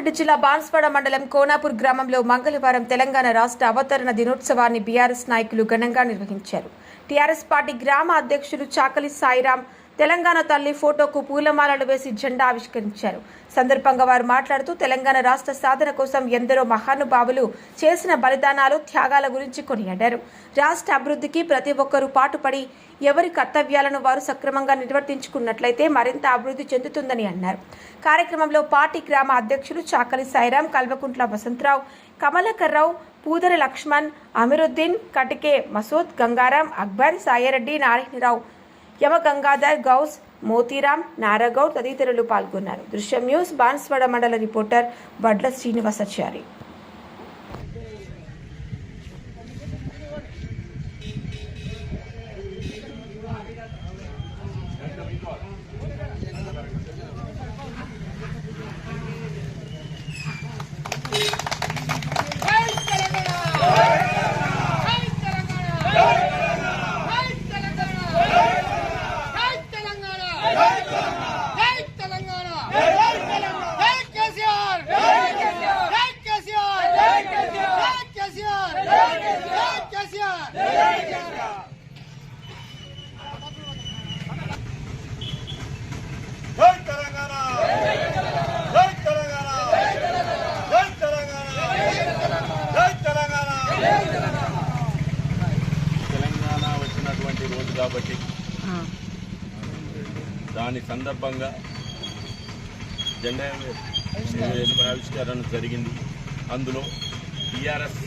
రంగారెడ్డి జిల్లా బాన్స్వాడ మండలం కోనాపూర్ గ్రామంలో మంగళవారం తెలంగాణ రాష్ట్ర అవతరణ దినోత్సవాన్ని బీఆర్ఎస్ నాయకులు ఘనంగా నిర్వహించారు. టీఆర్ఎస్ పార్టీ గ్రామ అధ్యక్షులు చాకలి సాయిరాం తెలంగాణ తల్లి ఫోటోకు పూలమాలలు వేసి జెండా ఆవిష్కరించారు. సందర్భంగా వారు మాట్లాడుతూ తెలంగాణ రాష్ట్ర సాధన కోసం ఎందరో మహానుభావులు చేసిన బలిదానాలు, త్యాగాల గురించి కొనియాడారు. రాష్ట్ర అభివృద్ధికి ప్రతి ఒక్కరూ పాటుపడి ఎవరి కర్తవ్యాలను వారు సక్రమంగా నిర్వర్తించుకున్నట్లయితే మరింత అభివృద్ధి చెందుతుందని అన్నారు. కార్యక్రమంలో పార్టీ గ్రామ అధ్యక్షులు చాకలి సాయిరాం, కల్వకుంట్ల వసంతరావు, కమలాకర్ రావు, పూదరి లక్ష్మణ్, అమీరుద్దీన్, కటికే మసూద్, గంగారాం, అక్బర్, సాయిరెడ్డి, నారాయణరావు, యమ గంగాధర్, గౌస్, మోతీరాం, నారగౌడ్ తదితరులు పాల్గొన్నారు. దృశ్యం న్యూస్ బాన్స్వాడ మండల రిపోర్టర్ వడ్ల శ్రీనివాసాచారి. తెలంగాణ వచ్చినటువంటి రోజు కాబట్టి దాని సందర్భంగా జెండా ఆవిష్కరణ జరిగింది. అందులో టీఆర్ఎస్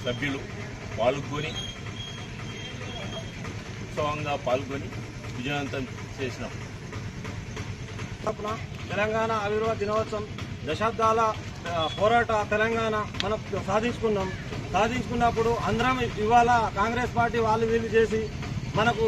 సభ్యులు పాల్గొని ఉత్సవంగా పాల్గొని విజయవంతం చేసినాం. తెలంగాణ ఆవిర్భావ దినోత్సవం దశాబ్దాల పోరాట తెలంగాణ మనం సాధించుకున్నప్పుడు అందరం ఇవాళ కాంగ్రెస్ పార్టీ వాళ్ళు వీళ్ళు చేసి మనకు